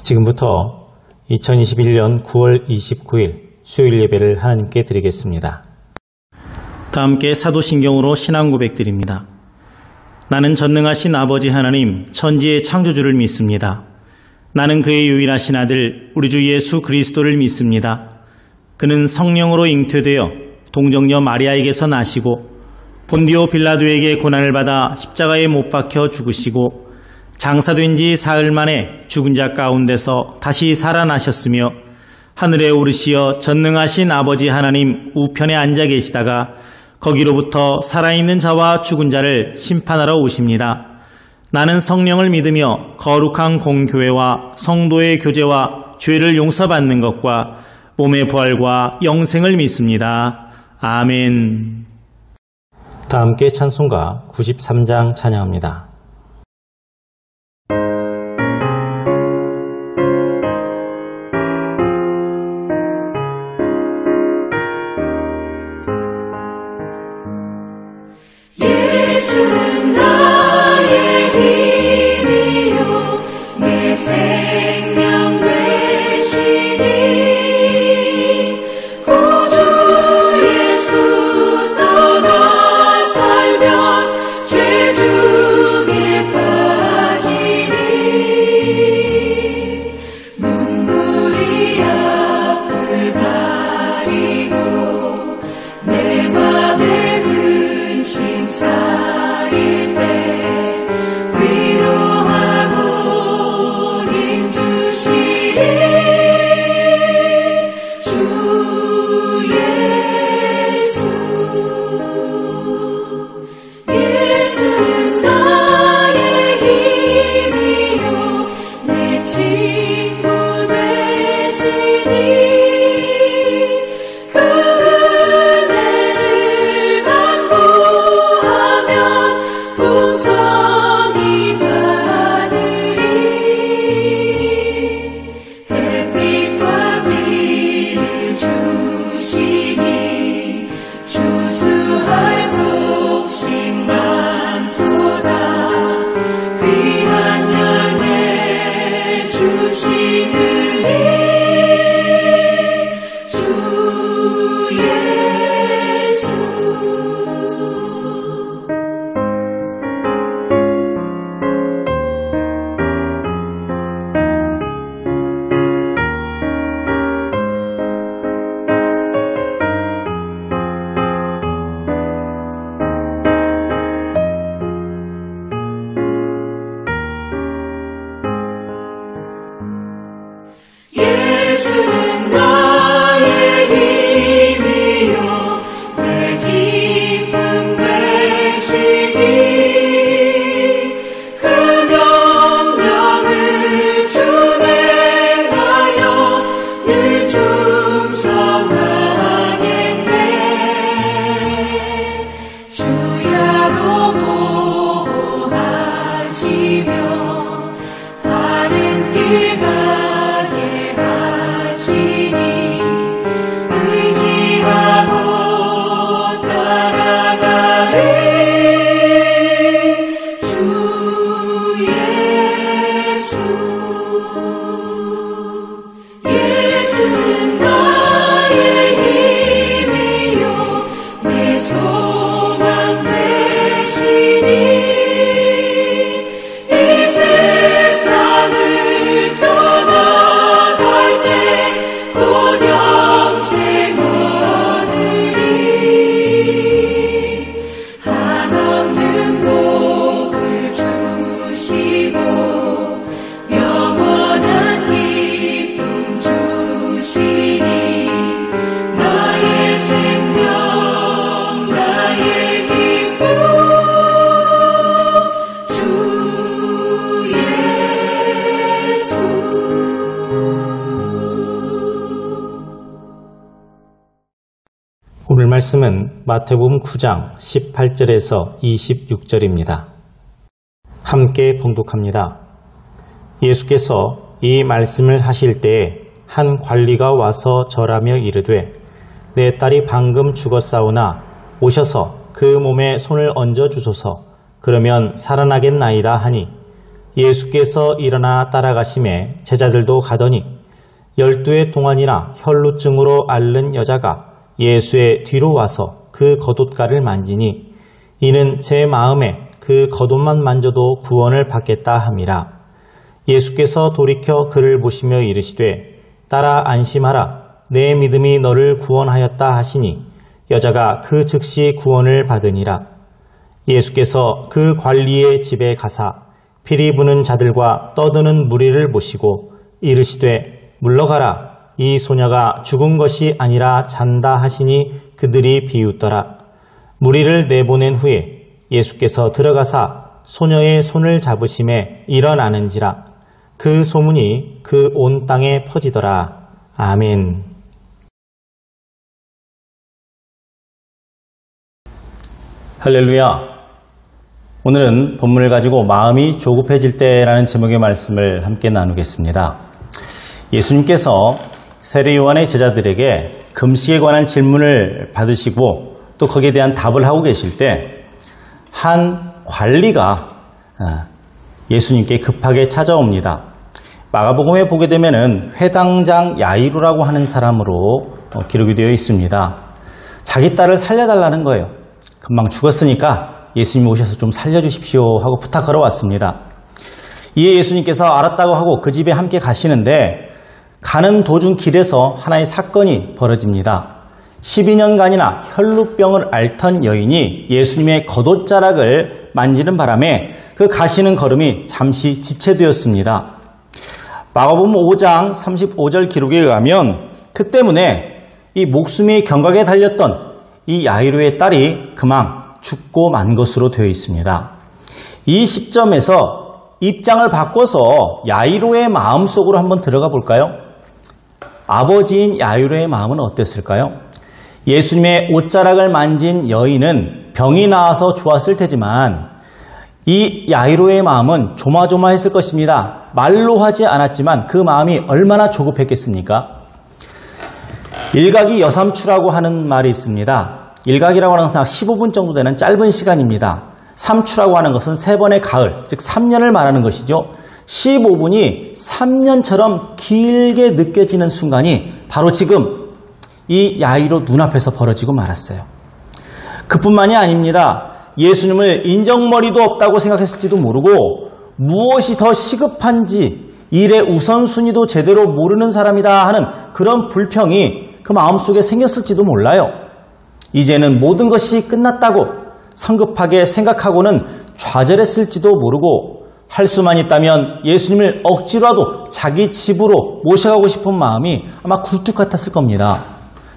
지금부터 2021년 9월 29일 수요일 예배를 하나님께 드리겠습니다. 다 함께 사도신경으로 신앙 고백드립니다. 나는 전능하신 아버지 하나님 천지의 창조주를 믿습니다. 나는 그의 유일하신 아들 우리 주 예수 그리스도를 믿습니다. 그는 성령으로 잉태되어 동정녀 마리아에게서 나시고 본디오 빌라도에게 고난을 받아 십자가에 못 박혀 죽으시고 장사된 지 사흘 만에 죽은 자 가운데서 다시 살아나셨으며 하늘에 오르시어 전능하신 아버지 하나님 우편에 앉아 계시다가 거기로부터 살아있는 자와 죽은 자를 심판하러 오십니다. 나는 성령을 믿으며 거룩한 공교회와 성도의 교제와 죄를 용서받는 것과 몸의 부활과 영생을 믿습니다. 아멘. 다 함께 찬송가 93장 찬양합니다. 예수는 나의 힘이요 내 생명 되시니 구주 예수 떠나 살면 죄 중에 빠지니 눈물이 앞을 가리고 내 맘에 근심 쌓일 때 위로하고 힘주시리 주 예수. 예수는 나의 힘이요 내 친구 되시니 그 은혜를 간구하면 풍성히 받으리 햇빛과 비를 주시니 추수할 곡식 많도다 귀한 열매 주시느니 주 예수. 예수는 나의 힘이요 내 기쁨 되시니 그 명령을 준행하여 늘 충성하겠네 주야로 보호하시며 바른 길 가게 하시니 의지하고 따라가리 주 예수. 예수는 나의 힘이요 내 소망 되시니 이 세상을 떠나갈 때 곧 영생 얻으리 한없는 복을 주시고 영원한 기쁨 주시니 나의 생명 나의 기쁨 주 예수. 오늘 말씀은 마태복음 9장 18절에서 26절입니다. 함께 봉독합니다. 예수께서 이 말씀을 하실 때에 한 관리가 와서 절하며 이르되 내 딸이 방금 죽었사오나 오셔서 그 몸에 손을 얹어 주소서 그러면 살아나겠나이다 하니 예수께서 일어나 따라가심에 제자들도 가더니 12해 동안이나 혈루증으로 앓는 여자가 예수의 뒤로 와서 그 겉옷가를 만지니 이는 제 마음에 그 겉옷만 만져도 구원을 받겠다 함이라. 예수께서 돌이켜 그를 보시며 이르시되 따라 안심하라. 내 믿음이 너를 구원하였다 하시니 여자가 그 즉시 구원을 받으니라. 예수께서 그 관리의 집에 가사 피리 부는 자들과 떠드는 무리를 보시고 이르시되 물러가라. 이 소녀가 죽은 것이 아니라 잔다 하시니 그들이 비웃더라. 무리를 내보낸 후에 예수께서 들어가사 소녀의 손을 잡으심에 일어나는지라. 그 소문이 그 온 땅에 퍼지더라. 아멘. 할렐루야. 오늘은 본문을 가지고 마음이 조급해질 때라는 제목의 말씀을 함께 나누겠습니다. 예수님께서 세례 요한의 제자들에게 금식에 관한 질문을 받으시고 또 거기에 대한 답을 하고 계실 때 한 관리가 예수님께 급하게 찾아옵니다. 마가복음에 보게 되면은 회당장 야이로라고 하는 사람으로 기록이 되어 있습니다. 자기 딸을 살려달라는 거예요. 금방 죽었으니까 예수님 오셔서 좀 살려주십시오 하고 부탁 걸어왔습니다. 이에 예수님께서 알았다고 하고 그 집에 함께 가시는데 가는 도중 길에서 하나의 사건이 벌어집니다. 12년간이나 혈루병을 앓던 여인이 예수님의 겉옷자락을 만지는 바람에 그 가시는 걸음이 잠시 지체되었습니다. 마가복음 5장 35절 기록에 의하면 그 때문에 이 목숨이 경각에 달렸던 이 야이로의 딸이 그만 죽고 만 것으로 되어 있습니다. 이 시점에서 입장을 바꿔서 야이로의 마음속으로 한번 들어가 볼까요? 아버지인 야이로의 마음은 어땠을까요? 예수님의 옷자락을 만진 여인은 병이 나아서 좋았을 테지만 이 야이로의 마음은 조마조마했을 것입니다. 말로 하지 않았지만 그 마음이 얼마나 조급했겠습니까? 일각이 여삼추라고 하는 말이 있습니다. 일각이라고 하는 것은 15분 정도 되는 짧은 시간입니다. 삼추라고 하는 것은 3번의 가을, 즉 3년을 말하는 것이죠. 15분이 3년처럼 길게 느껴지는 순간이 바로 지금 이 야이로 눈앞에서 벌어지고 말았어요. 그뿐만이 아닙니다. 예수님을 인정머리도 없다고 생각했을지도 모르고 무엇이 더 시급한지 일의 우선순위도 제대로 모르는 사람이다 하는 그런 불평이 그 마음속에 생겼을지도 몰라요. 이제는 모든 것이 끝났다고 성급하게 생각하고는 좌절했을지도 모르고 할 수만 있다면 예수님을 억지로라도 자기 집으로 모셔가고 싶은 마음이 아마 굴뚝 같았을 겁니다.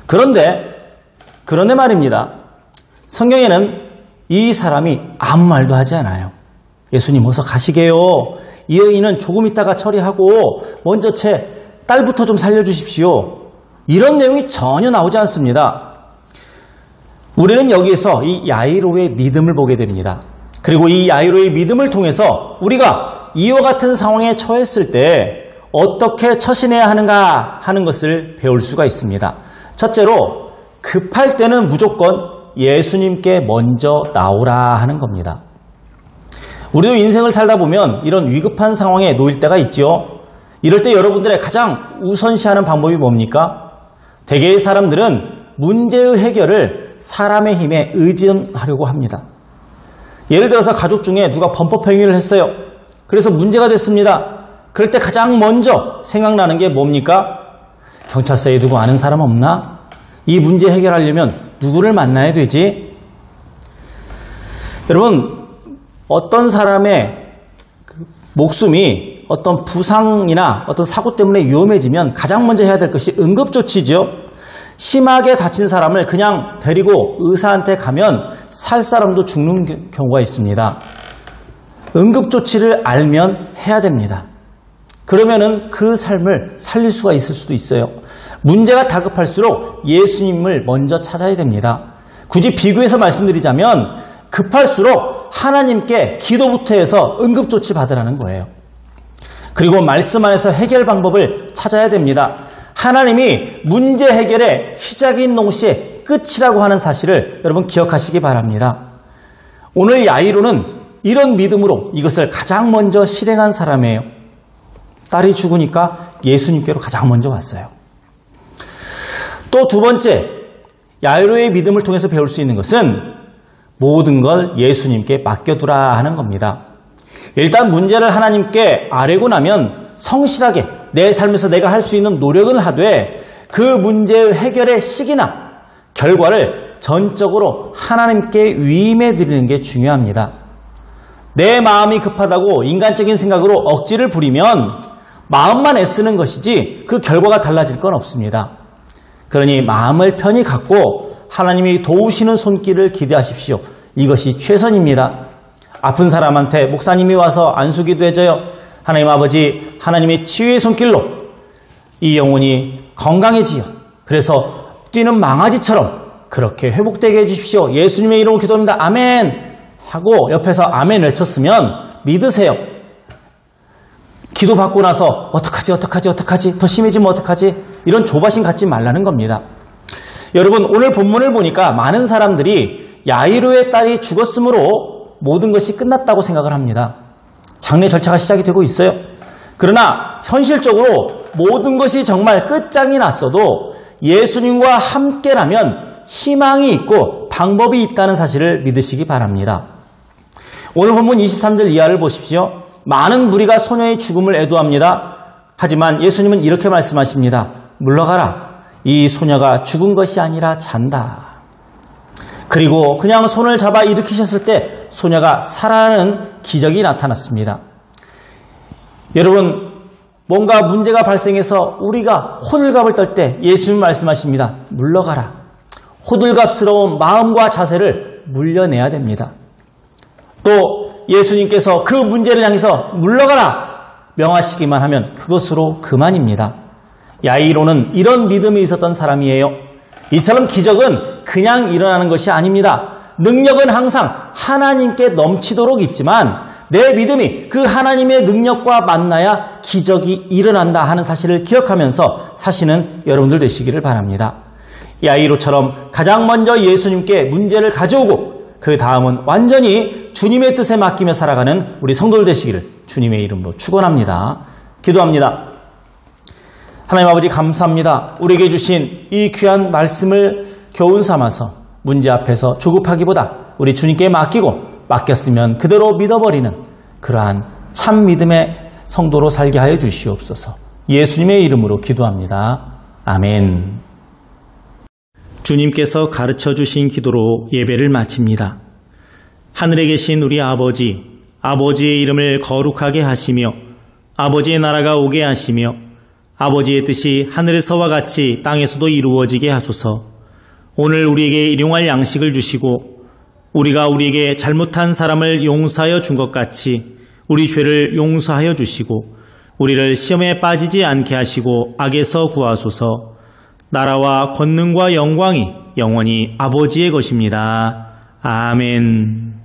그런데 말입니다. 성경에는 이 사람이 아무 말도 하지 않아요. 예수님 어서 가시게요. 이 여인은 조금 있다가 처리하고 먼저 제 딸부터 좀 살려주십시오. 이런 내용이 전혀 나오지 않습니다. 우리는 여기에서 이 야이로의 믿음을 보게 됩니다. 그리고 이 야이로의 믿음을 통해서 우리가 이와 같은 상황에 처했을 때 어떻게 처신해야 하는가 하는 것을 배울 수가 있습니다. 첫째로 급할 때는 무조건 예수님께 먼저 나오라 하는 겁니다. 우리도 인생을 살다 보면 이런 위급한 상황에 놓일 때가 있죠. 이럴 때 여러분들의 가장 우선시하는 방법이 뭡니까? 대개의 사람들은 문제의 해결을 사람의 힘에 의존하려고 합니다. 예를 들어서 가족 중에 누가 범법행위를 했어요. 그래서 문제가 됐습니다. 그럴 때 가장 먼저 생각나는 게 뭡니까? 경찰서에 누구 아는 사람 없나? 이 문제 해결하려면 누구를 만나야 되지? 여러분, 어떤 사람의 목숨이 어떤 부상이나 어떤 사고 때문에 위험해지면 가장 먼저 해야 될 것이 응급조치죠. 심하게 다친 사람을 그냥 데리고 의사한테 가면 살 사람도 죽는 경우가 있습니다. 응급조치를 알면 해야 됩니다. 그러면은 그 삶을 살릴 수가 있을 수도 있어요. 문제가 다급할수록 예수님을 먼저 찾아야 됩니다. 굳이 비교해서 말씀드리자면 급할수록 하나님께 기도부터 해서 응급조치 받으라는 거예요. 그리고 말씀 안에서 해결 방법을 찾아야 됩니다. 하나님이 문제 해결의 시작인 동시에 끝이라고 하는 사실을 여러분 기억하시기 바랍니다. 오늘 야이로는 이런 믿음으로 이것을 가장 먼저 실행한 사람이에요. 딸이 죽으니까 예수님께로 가장 먼저 왔어요. 또 두 번째, 야이로의 믿음을 통해서 배울 수 있는 것은 모든 걸 예수님께 맡겨두라 하는 겁니다. 일단 문제를 하나님께 아뢰고 나면 성실하게 내 삶에서 내가 할 수 있는 노력은 하되 그 문제의 해결의 시기나 결과를 전적으로 하나님께 위임해 드리는 게 중요합니다. 내 마음이 급하다고 인간적인 생각으로 억지를 부리면 마음만 애쓰는 것이지 그 결과가 달라질 건 없습니다. 그러니 마음을 편히 갖고 하나님이 도우시는 손길을 기대하십시오. 이것이 최선입니다. 아픈 사람한테 목사님이 와서 안수기도 해줘요. 하나님 아버지, 하나님의 치유의 손길로 이 영혼이 건강해지요. 그래서 뛰는 망아지처럼 그렇게 회복되게 해주십시오. 예수님의 이름으로 기도합니다. 아멘 하고 옆에서 아멘 외쳤으면 믿으세요. 기도받고 나서 어떡하지 더 심해지면 어떡하지 이런 조바심 갖지 말라는 겁니다. 여러분, 오늘 본문을 보니까 많은 사람들이 야이로의 딸이 죽었으므로 모든 것이 끝났다고 생각을 합니다. 장례 절차가 시작이 되고 있어요. 그러나 현실적으로 모든 것이 정말 끝장이 났어도 예수님과 함께라면 희망이 있고 방법이 있다는 사실을 믿으시기 바랍니다. 오늘 본문 23절 이하를 보십시오. 많은 무리가 소녀의 죽음을 애도합니다. 하지만 예수님은 이렇게 말씀하십니다. 물러가라. 이 소녀가 죽은 것이 아니라 잔다. 그리고 그냥 손을 잡아 일으키셨을 때 소녀가 살아나는 기적이 나타났습니다. 여러분, 뭔가 문제가 발생해서 우리가 호들갑을 떨 때 예수님 말씀하십니다. 물러가라. 호들갑스러운 마음과 자세를 물려내야 됩니다. 또 예수님께서 그 문제를 향해서 물러가라 명하시기만 하면 그것으로 그만입니다. 야이로는 이런 믿음이 있었던 사람이에요. 이처럼 기적은 그냥 일어나는 것이 아닙니다. 능력은 항상 하나님께 넘치도록 있지만 내 믿음이 그 하나님의 능력과 만나야 기적이 일어난다 하는 사실을 기억하면서 사시는 여러분들 되시기를 바랍니다. 야이로처럼 가장 먼저 예수님께 문제를 가져오고 그 다음은 완전히 주님의 뜻에 맡기며 살아가는 우리 성도들 되시기를 주님의 이름으로 축원합니다. 기도합니다. 하나님 아버지, 감사합니다. 우리에게 주신 이 귀한 말씀을 교훈 삼아서 문제 앞에서 조급하기보다 우리 주님께 맡겼으면 그대로 믿어버리는 그러한 참 믿음의 성도로 살게 하여 주시옵소서. 예수님의 이름으로 기도합니다. 아멘. 주님께서 가르쳐 주신 기도로 예배를 마칩니다. 하늘에 계신 우리 아버지, 아버지의 이름을 거룩하게 하시며 아버지의 나라가 오게 하시며 아버지의 뜻이 하늘에서와 같이 땅에서도 이루어지게 하소서. 오늘 우리에게 일용할 양식을 주시고 우리가 우리에게 잘못한 사람을 용서하여 준 것 같이 우리 죄를 용서하여 주시고 우리를 시험에 빠지지 않게 하시고 악에서 구하소서. 나라와 권능과 영광이 영원히 아버지의 것입니다. 아멘.